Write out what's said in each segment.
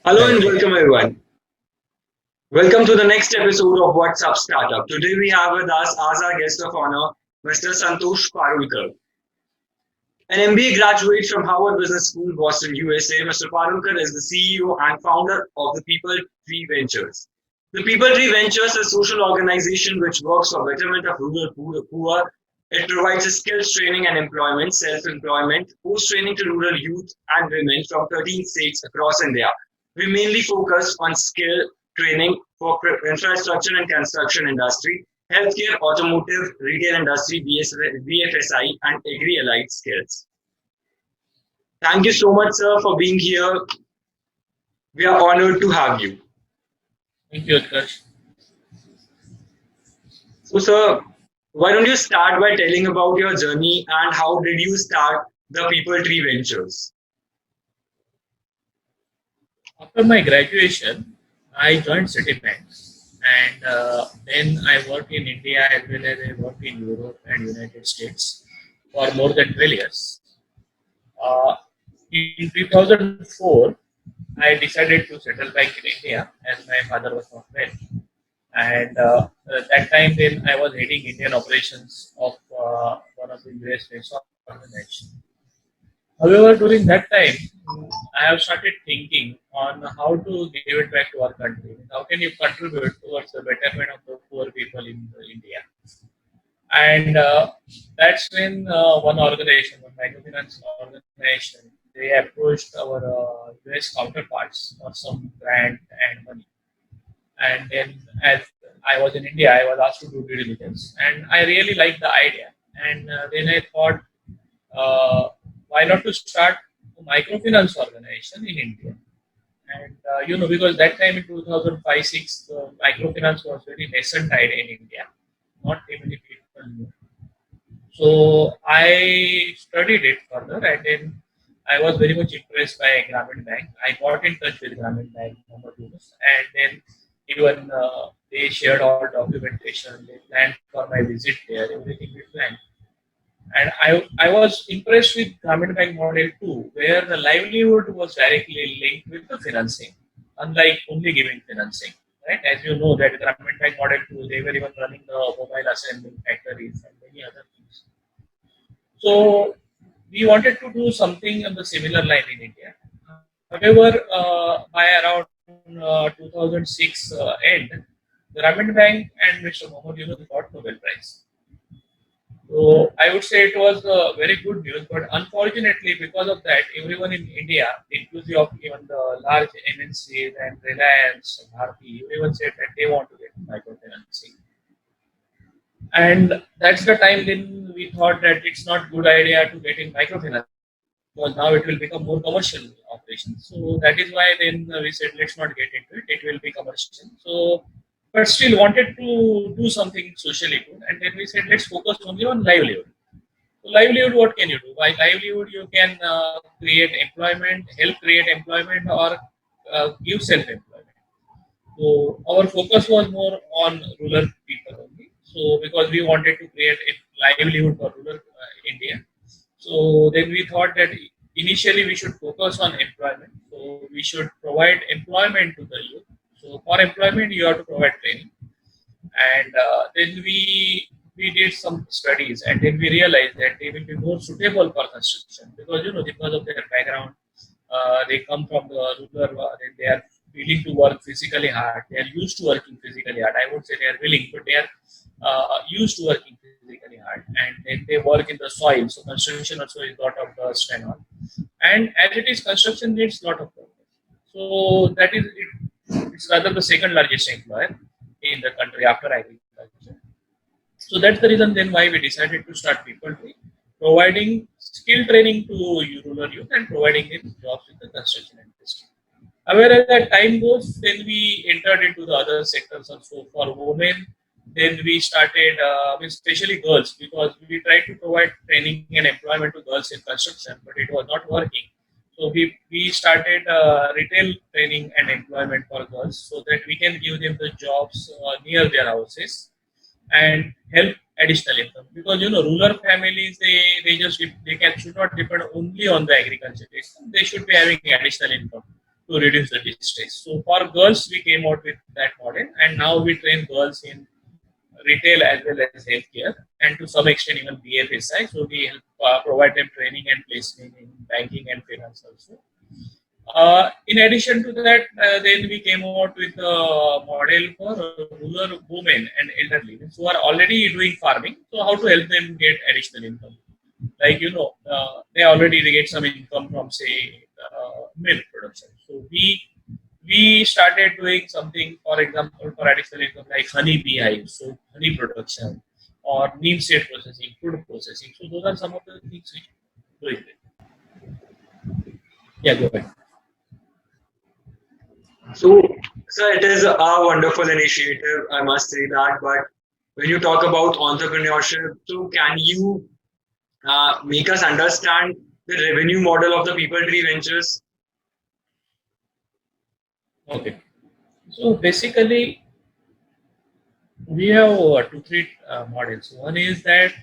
Hello Right. and welcome everyone. Welcome to the next episode of What's Up Startup. Today we have with us as our guest of honor, Mr. Santosh Parulkar, an MBA graduate from Harvard Business School, Boston, USA. Mr. Parulkar is the CEO and founder of the People Tree Ventures. The People Tree Ventures is a social organization which works for betterment of rural poor. It provides skills training and employment, self-employment, post-training to rural youth and women from 13 states across India. We mainly focus on skill training for infrastructure and construction industry, healthcare, automotive, retail industry, BFSI, and agri-allied skills. Thank you so much, sir, for being here. We are honored to have you. Thank you, Utkarsh. So, sir, why don't you start by telling about your journey and how did you start the People Tree Ventures? After my graduation, I joined Citibank, and then I worked in India as well as I worked in Europe and United States for more than 12 years. Uh, in 2004, I decided to settle back in India as my father was not well. And that time, then I was heading Indian operations of one of the US based organizations. However, during that time, I have started thinking on how to give it back to our country. How can you contribute towards the betterment of the poor people in India? And that's when one organization, one microfinance organization, they approached our US counterparts for some grant and money. And then, as I was in India, I was asked to do due diligence, and I really liked the idea. And then I thought, uh, why not to start a microfinance organization in India? And because that time in 2005-6, microfinance was very nascent idea in India. Not many people knew. So I studied it further, and then I was very much impressed by Grameen Bank. I got in touch with Grameen Bank, Muhammad Yunus, and then even they shared all documentation. They planned for my visit there. Everything we planned. And I was impressed with Grameen Bank model too, where the livelihood was directly linked with the financing, unlike only giving financing. Right? As you know, that Grameen Bank model too, they were even running the mobile assembly factories and many other things. So we wanted to do something on the similar line in India. However, by around 2006 end, the Grameen Bank and Mr. Mohammed Yunus got Nobel Prize. So I would say it was very good news, but unfortunately, because of that, everyone in India, inclusive of even the large MNCs and Reliance, Bharti, everyone said that they want to get microfinancing. And that's the time then we thought that it's not good idea to get in microfinance because now it will become more commercial operation. So that is why then we said let's not get into it. It will be commercial. So but still wanted to do something socially good, and then we said let's focus only on livelihood. So livelihood, what can you do? By livelihood, you can create employment, help create employment, or give self-employment. So our focus was more on rural people only. So because we wanted to create a livelihood for rural India, so then we thought that initially we should focus on employment. So we should provide employment to the youth. So for employment, you have to provide training, and then we did some studies, and then we realized that they will be more suitable for construction because because of their background, they come from the rural, they are willing to work physically hard. They are used to working physically hard. I would say they are willing, but they are used to working physically hard, and then they work in the soil. So construction also is a lot of dust and all. And as it is, construction needs a lot of workers. So that is it. It's rather the second largest employer in the country after agriculture. So that's the reason then why we decided to start People Tree, providing skill training to rural youth and providing them jobs in the construction industry. However, as time goes, then we entered into the other sectors also for women. Then we started, especially girls, because we tried to provide training and employment to girls in construction, but it was not working. So we started retail training and employment for girls so that we can give them the jobs near their houses and help additional income because rural families they just they can should not depend only on the agriculture. They should be having additional income to reduce the distress. So for girls, we came out with that model, and now we train girls in retail as well as healthcare, and to some extent even BFSI. So we help provide them training and placement in banking and finance also. In addition to that, then we came out with a model for rural women and elderly who are already doing farming. So how to help them get additional income? Like they already get some income from say milk production. So we started doing something, for example, for additional income like honey beehives, so honey production or neem seed processing, food processing. So those are some of the things we doing. Yeah, go ahead. So, sir, it is a wonderful initiative, I must say that. But when you talk about entrepreneurship, so can you make us understand the revenue model of the People Tree Ventures? Okay. So basically, we have two, three models. One is that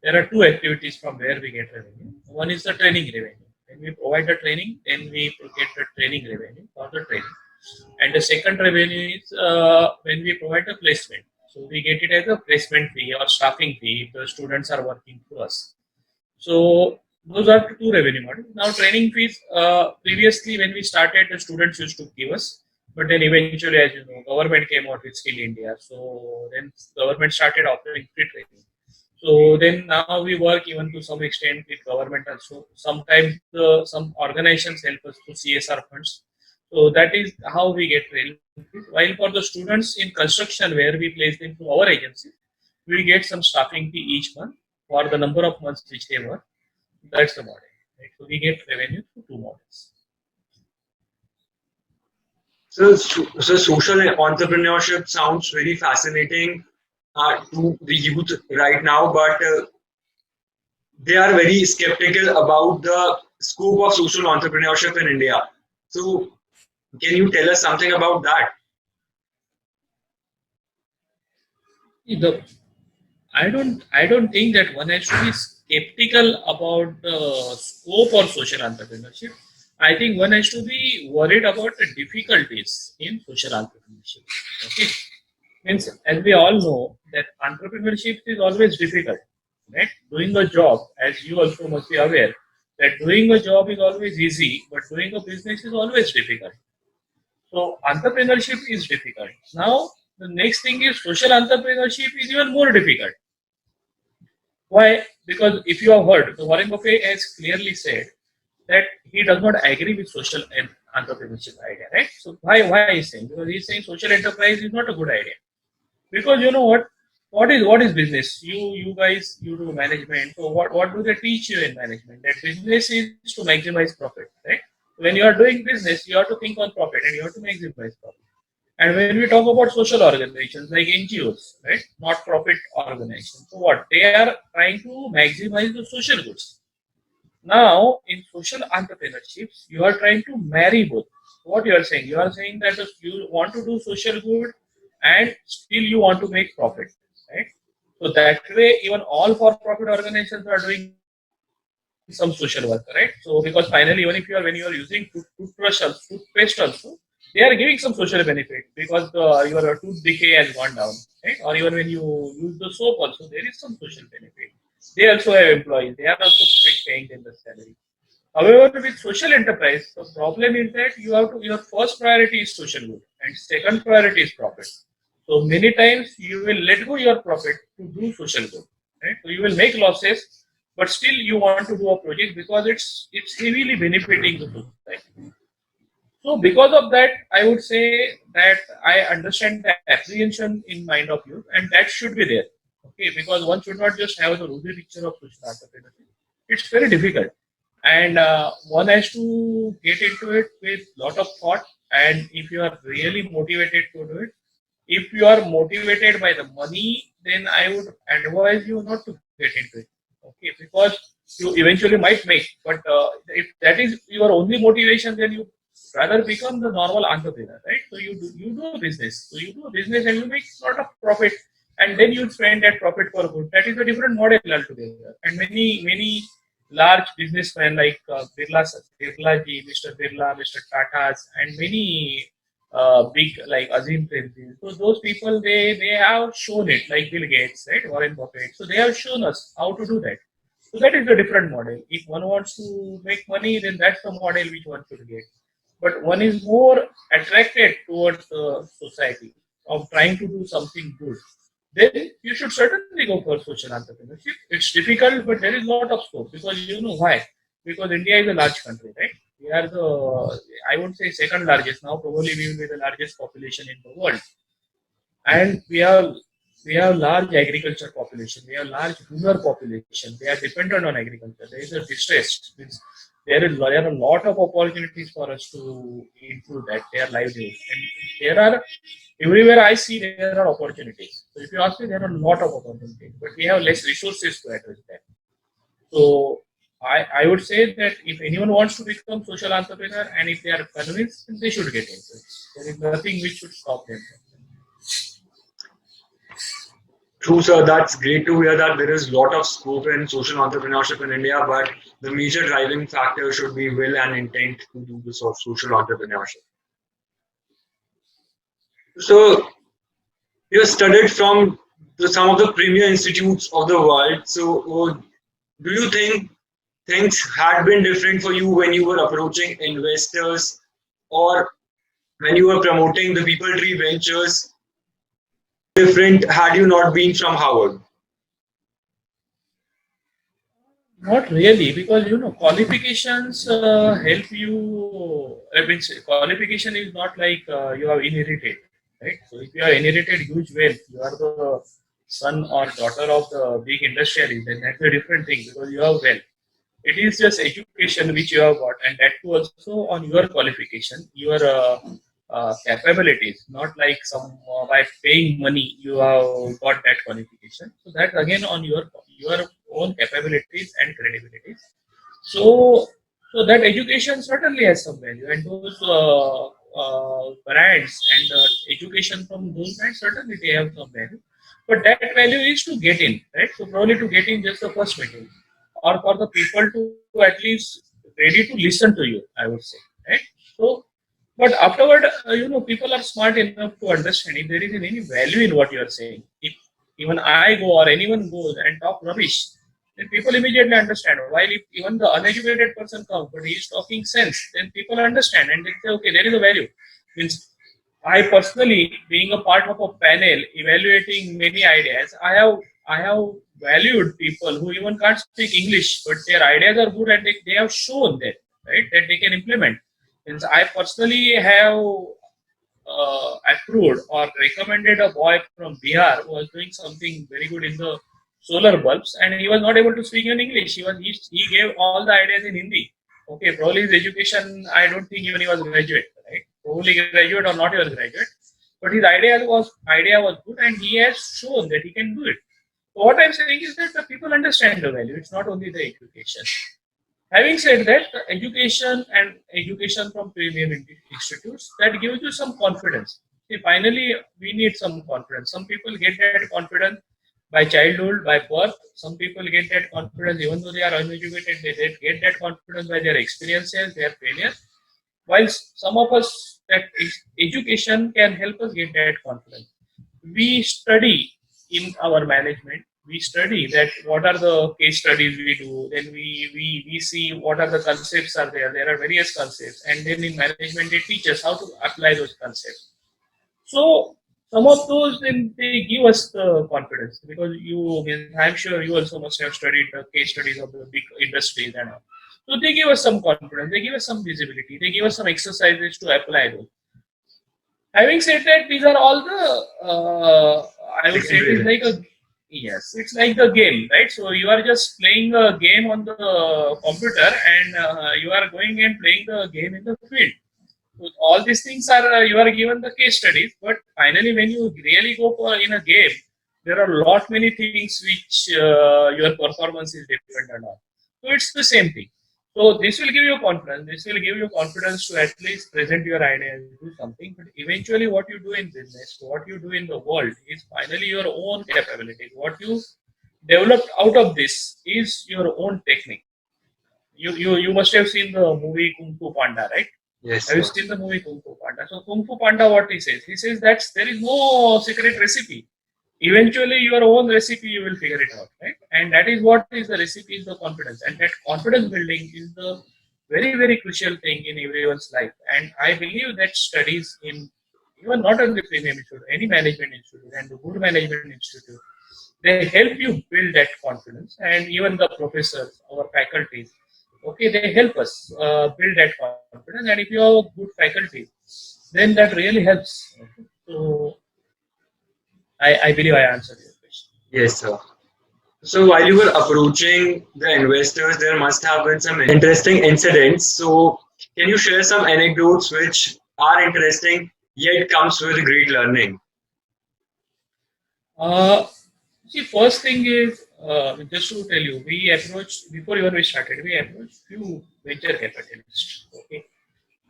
there are two activities from where we get revenue. One is the training revenue. When we provide the training, then we get the training revenue for the training. And the second revenue is when we provide the placement. So we get it as a placement fee or staffing fee if the students are working for us. So those are two revenue models. Now training fees, previously when we started, the students used to give us, but then eventually, as you know, government came out with Skill India. So then government started offering free training. So then now we work even to some extent with government also. Sometimes some organizations help us to CSR funds. So that is how we get training. While for the students in construction where we place them through our agency, we get some staffing fee each month for the number of months which they work. That's the model. Right? So we get revenue through two models. So social entrepreneurship sounds very fascinating to the youth right now, but they are very skeptical about the scope of social entrepreneurship in India. So, can you tell us something about that? The, I don't think that one has to be skeptical about the scope of social entrepreneurship. I think one has to be worried about the difficulties in social entrepreneurship. Okay. Means as we all know that entrepreneurship is always difficult. Right? Doing a job, as you also must be aware, that doing a job is always easy, but doing a business is always difficult. So entrepreneurship is difficult. Now the next thing is social entrepreneurship is even more difficult. Why? Because if you have heard, the Warren Buffett has clearly said that he does not agree with social entrepreneurship idea, right? So why is saying? Because he's saying social enterprise is not a good idea. Because you know what? What is business? You guys you do management. So what do they teach you in management? That business is to maximize profit, right? When you are doing business, you have to think on profit and you have to maximize profit. And when we talk about social organizations like NGOs, right, not profit organizations, so what they are trying to maximize the social goods. Now, in social entrepreneurships, you are trying to marry both. What you are saying that you want to do social good and still you want to make profit, right? So that way, even all for-profit organizations are doing some social work, right? So because finally, even if when you are using toothbrush, toothpaste also, they are giving some social benefit because your tooth decay has gone down, right? Or even when you use the soap also, there is some social benefit. They also have employees. They are also paying them the salary. However, with social enterprise, the problem is that your first priority is social good and second priority is profit. So many times you will let go your profit to do social good. Right? So you will make losses, but still you want to do a project because it's heavily benefiting the society. So because of that, I would say that I understand the apprehension in mind of youth, and that should be there. Okay, because one should not just have the rosy picture of social entrepreneurship. It's very difficult, and one has to get into it with lot of thought. And if you are really motivated to do it, if you are motivated by the money, then I would advise you not to get into it. Okay, because you eventually might make, but if that is your only motivation, then you rather become the normal entrepreneur, right? So you do a business, so you do a business and you make lot of profit, and then you spend that profit for good. That is a different model altogether, and many large businessmen like Birla ji, Mr. Birla, Mr. Tata's, and many big like Azim Premji. So those people they have shown it, like Bill Gates, right, Warren Buffett. So they have shown us how to do that. So that is a different model. If one wants to make money, then that's the model which one should get. But one is more attracted towards the society of trying to do something good, then you should certainly go for social entrepreneurship. It's difficult, but there is a lot of scope because you know why? Because India is a large country, right? We are the, I would say, second largest now. Probably we will be the largest population in the world, and we have large agriculture population. We have large rural population. They are dependent on agriculture. There is a distress. Means there are a lot of opportunities for us to improve that their livelihood. And there are everywhere I see there are opportunities. So if you ask me, there are a lot of opportunities, but we have less resources to address that. So I would say that if anyone wants to become social entrepreneur and if they are convinced, then they should get into it. There is nothing which should stop them. True, sir. That's great to hear that there is a lot of scope in social entrepreneurship in India, but the major driving factor should be will and intent to do this of social entrepreneurship. So you studied from some of the premier institutes of the world. So do you think things had been different for you when you were approaching investors or when you were promoting the People Tree Ventures? Different had you not been from Harvard? Not really, because qualifications help you. I mean, qualification is not like you have inherited, right? So if you have inherited huge wealth, you are the son or daughter of the big industrialist, then that's a different thing because you have wealth. It is just education which you have got, and that too also on your qualification, your capabilities, not like some by paying money you have got that qualification. So that again on your own capabilities and credibilities. So so that education certainly has some value, and those brands and education from those brands certainly they have some value. But that value is to get in, right? So probably to get in just the first meeting, or for the people to at least ready to listen to you, I would say, right? So, but afterward, people are smart enough to understand if there is any value in what you are saying. If even I go or anyone goes and talk rubbish, then people immediately understand. While if even the uneducated person comes, but he is talking sense, then people understand and they say, okay, there is a value. Means I personally, being a part of a panel evaluating many ideas, I have valued people who even can't speak English, but their ideas are good and they have shown that, right, that they can implement. Means I personally have approved or recommended a boy from Bihar who was doing something very good in the solar bulbs, and he was not able to speak in English. He gave all the ideas in Hindi. Okay, probably his education. I don't think even he was graduate, right? Probably graduate or not even graduate, but his idea was good, and he has shown that he can do it. So what I'm saying is that the people understand the value. It's not only the education. Having said that, education and education from premium institutes that gives you some confidence. See, finally, we need some confidence. Some people get that confidence by childhood, by birth. Some people get that confidence even though they are uneducated. They get that confidence by their experiences, their failures. While some of us, that education can help us get that confidence. We study in our management. We study that what are the case studies we do. Then we see what are the concepts are there. There are various concepts, and then in management they teach us how to apply those concepts. So some of those then they give us the confidence because I'm sure you also must have studied the case studies of the big industries and all. So they give us some confidence, they give us some visibility, they give us some exercises to apply those. Having said that, these are all the I would say it is like a yes, it's like the game, right? So you are just playing a game on the computer, and you are going and playing the game in the field. So all these things are you are given the case studies, but finally when you really go for in a game, there are a lot many things which your performance is dependent on. So it's the same thing. So this will give you confidence. This will give you confidence to at least present your ideas, do something. But eventually, what you do in business, what you do in the world, is finally your own capability. What you developed out of this is your own technique. you must have seen the movie Kung Fu Panda, right? Yes, Have you sir. seen the movie Kung Fu Panda? So Kung Fu Panda, what he says? He says that there is no secret recipe. Eventually, your own recipe you will figure it out, right? And that is what is the recipe is the confidence, and that confidence building is the very crucial thing in everyone's life. And I believe that studies in even not only premium institute, any management institute and the good management institute, they help you build that confidence, and even the professors, our faculties, okay, they help us build that confidence. And if you have good faculty, then that really helps. Okay? So I believe I answered your question. Yes, sir. So while you were approaching the investors, there must have been some interesting incidents. So can you share some anecdotes which are interesting yet comes with great learning? Uh, See, first thing is just to tell you, we approached before even we started. We approached few venture capitalists. Okay,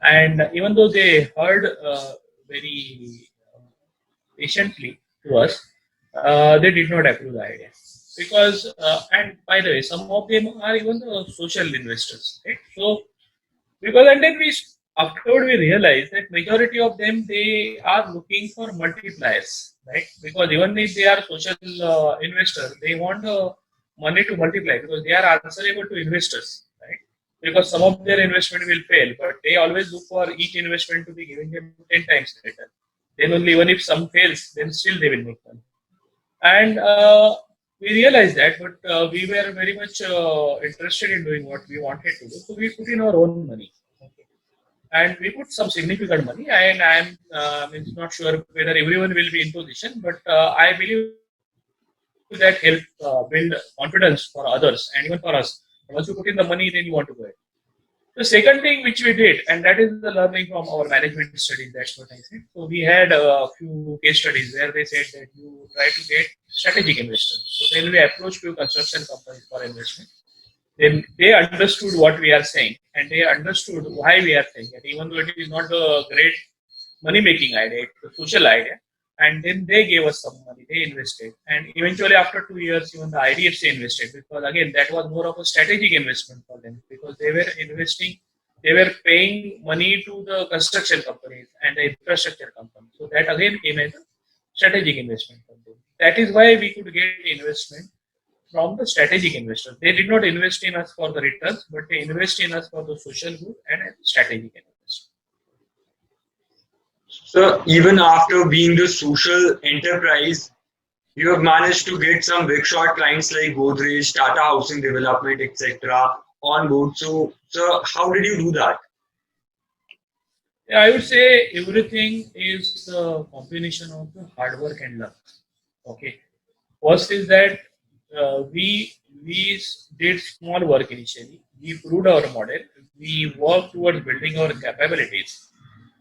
and even though they heard very patiently to us, they did not approve the idea because. And by the way, some of them are even the social investors. Right? So because and then we afterward we realize that majority of them they are looking for multipliers, right? Because even if they are social investors, they want money to multiply because they are answerable to investors, right? Because some of their investment will fail, but they always look for each investment to be giving them 10 times return. Then only even if some fails, then still they will make money. And we realized that, but we were very much interested in doing what we wanted to do, so we put in our own money. Okay. And we put some significant money, and I'm means not sure whether everyone will be in position, but I believe that help build confidence for others and even for us. Once you put in the money, then you want to go ahead. The second thing which we did, and that is the learning from our management studies, that's what I said. So we had a few case studies where they said that you try to get strategic investors. So then we approached few construction companies for investment. Then they understood what we are saying, and they understood why we are saying it, even though it is not a great money making idea, it's a social idea. And then they gave us some money, they invested. And eventually, after 2 years, even the IDFC invested because, again, that was more of a strategic investment for them because they were investing, they were paying money to the construction companies and the infrastructure companies. So that again came as a strategic investment for them. That is why we could get investment from the strategic investors. They did not invest in us for the returns, but they invest in us for the social good and strategic investment. So even after being the social enterprise, you have managed to get some big shot clients like Godrej, Tata Housing Development, etc. on board. So how did you do that? Yeah, I would say everything is the combination of the hard work and luck. Okay. First is that we did small work initially. We proved our model. We worked towards building our capabilities.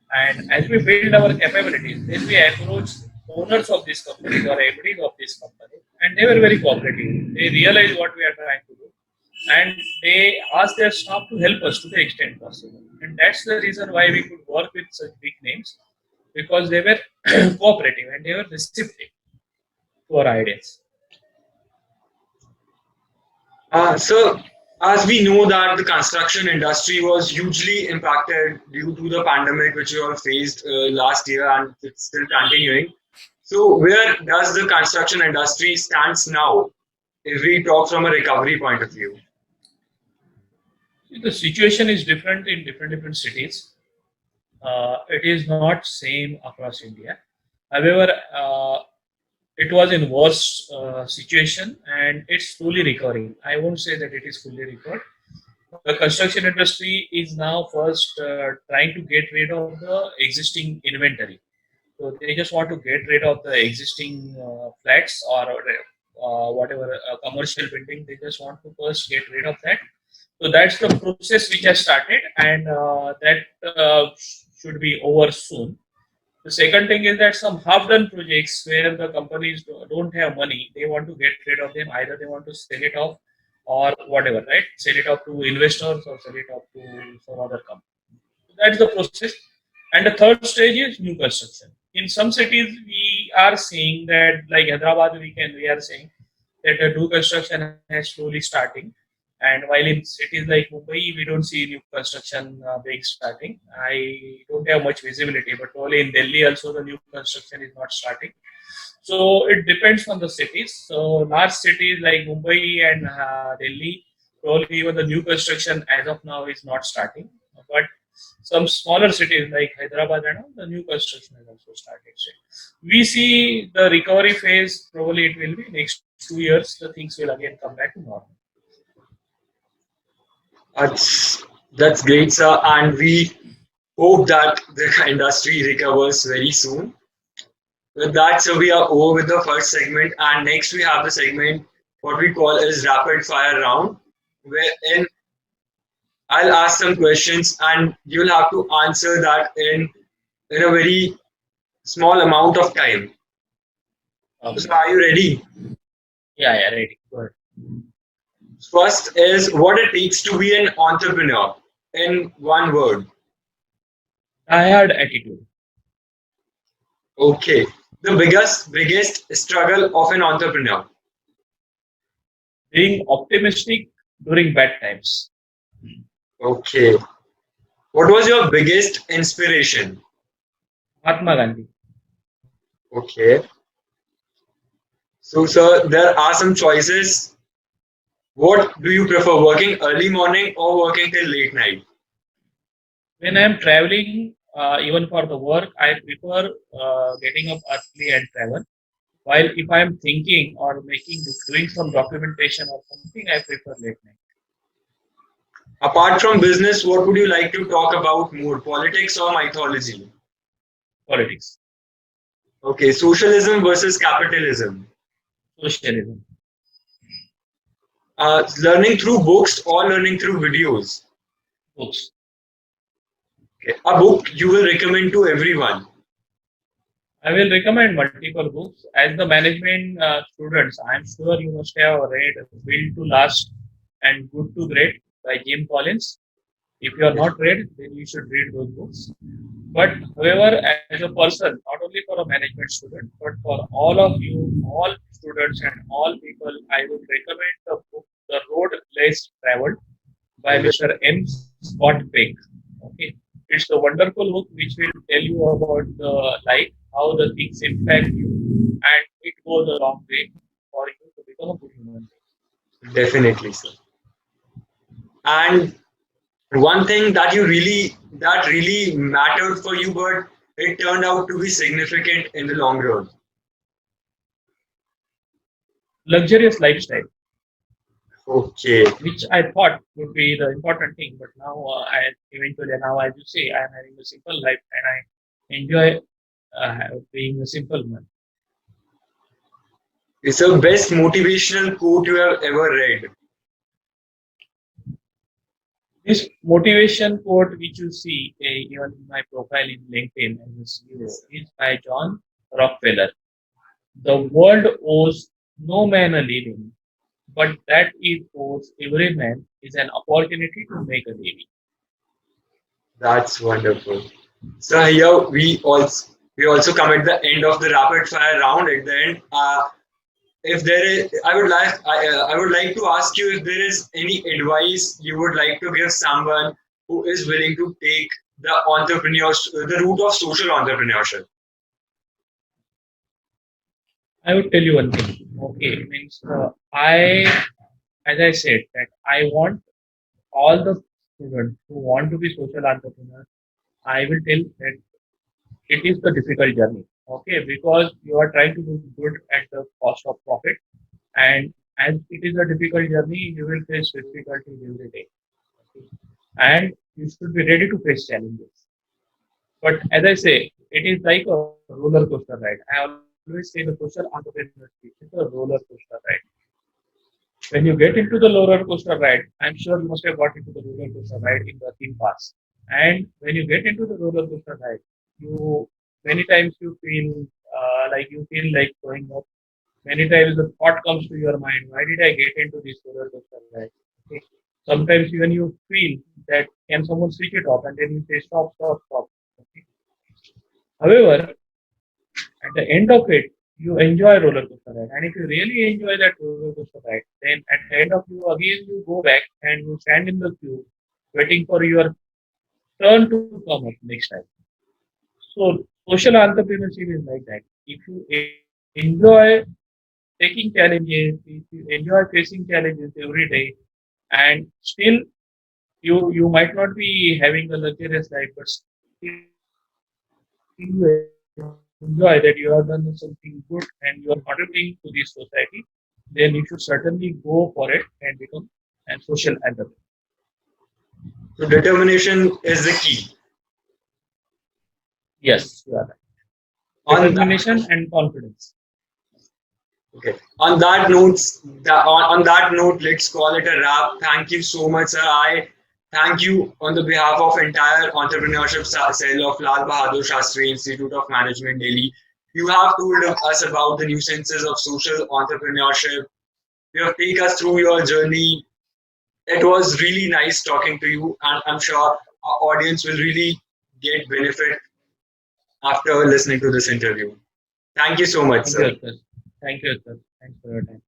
And as we build our capabilities, then we approach owners of this company or MDs of this company, and they were very cooperative. They realized what we are trying to do, and they asked their staff to help us to the extent possible. And that's the reason why we could work with such big names because they were cooperative and they were receptive to our ideas. So as we know that the construction industry was hugely impacted due to the pandemic which we all faced last year and it's still continuing. So where does the construction industry stands now if we talk from a recovery point of view? See, the situation is different in different cities. It is not same across India. However, it was in worse situation and it's slowly recovering. I won't say that it is fully recovered. The construction industry is now first trying to get rid of the existing inventory. So they just want to get rid of the existing flats or whatever commercial building. They just want to first get rid of that. So that's the process which has started, and that should be over soon. The second thing is that some half-done projects where the companies don't have money, they want to get rid of them. Either they want to sell it off or whatever, right? Sell it off to investors or sell it off to some other company. That's the process. And the third stage is new construction. In some cities, we are seeing that, like Hyderabad, we are saying that the new construction has slowly starting. And while in cities like Mumbai, we don't see new construction being starting. I don't have much visibility, but probably in Delhi also the new construction is not starting. So it depends on the cities. So large cities like Mumbai and Delhi, probably even the new construction as of now is not starting. But some smaller cities like Hyderabad and all, the new construction has also started. So we see the recovery phase. Probably it will be next 2 years. The things will again come back to normal. That's great, sir. And we hope that the industry recovers very soon. With that, so we are over with the first segment, and next we have the segment what we call is rapid fire round, wherein I'll ask some questions and you'll have to answer that in a very small amount of time. So Okay. are you ready? Yeah, yeah, ready. Good. First is what it takes to be an entrepreneur in one word. I had attitude. Okay. The biggest struggle of an entrepreneur. Being optimistic during bad times. Okay. What was your biggest inspiration? Mahatma Gandhi. Okay. So, sir, there are some choices. What do you prefer, working early morning or working till late night? When I'm traveling, even for the work, I prefer getting up early and travel. While if I'm thinking or doing some documentation or something, I prefer late night. Apart from business, what would you like to talk about more, politics or mythology? Politics, Okay, socialism versus capitalism. socialism, Learning through books or learning through videos. books. Okay. A book you will recommend to everyone. I will recommend multiple books. As the management students, I'm sure you must have read Build to Last and Good to Great by Jim Collins. If you are Yes. not read, then you should read those books. But however, as a person, not only for a management student, but for all of you, all students and all people, I would recommend the book The Road Less Traveled by Okay. Mr. M. Scott Peck. Okay. It's a wonderful book which will tell you about the life, how the things impact you, and it goes a long way for you to become a good human being. Definitely, sir. And one thing that really mattered for you, but it turned out to be significant in the long run. Luxurious lifestyle, Okay. which I thought would be the important thing, but now I eventually now I just say I am having a simple life and I enjoy being a simple man. It's the best motivational quote you have ever read. This motivation quote, which you see even in my profile in LinkedIn as a CEO, is by John Rockefeller. The world owes no man a living, but that it owes every man is an opportunity to make a living. That's wonderful. So here we also come at the end of the rapid fire round. At the end, if there is, I would like to ask you if there is any advice you would like to give someone who is willing to take the route of social entrepreneurship. I would tell you one thing. Okay, means as I said, that I want all the students who want to be social entrepreneurs. I will tell that it is the difficult journey. Okay, because you are trying to do good at the cost of profit, and as it is a difficult journey, you will face difficulties every day. Okay? And you should be ready to face challenges. But as I say, it is like a roller coaster ride. I always say the social entrepreneurship is a roller coaster ride. When you get into the roller coaster ride, I'm sure you must have got into the roller coaster ride in the theme parks. And when you get into the roller coaster ride, you many times you feel like you feel like throwing up. Many times the thought comes to your mind, why did I get into this roller coaster ride? Okay. Sometimes even you feel that can someone switch it off, and then you say stop, stop, stop. Okay. However, at the end of it, you enjoy roller coaster ride. And if you really enjoy that roller coaster ride, then at the end of you again you go back and you stand in the queue waiting for your turn to come up next time. So social entrepreneurship is like that. If you enjoy taking challenges, if you enjoy facing challenges every day, and still you might not be having a luxurious life, but still you enjoy that you have done something good and you are contributing to the society, then you should certainly go for it and become a social entrepreneur. So determination is the key. Yes, you are right. On that, Determination and confidence. okay. On that note, let's call it a wrap. Thank you so much, sir. I thank you on the behalf of entire entrepreneurship cell of Lal Bahadur Shastri Institute of Management, Delhi. You have told us about the nuisances of social entrepreneurship. You have taken us through your journey. It was really nice talking to you, and I'm sure our audience will really get benefit after listening to this interview. Thank you so much, Thank you, sir. Akhtar. Thank you, Akhtar. Thanks for your time.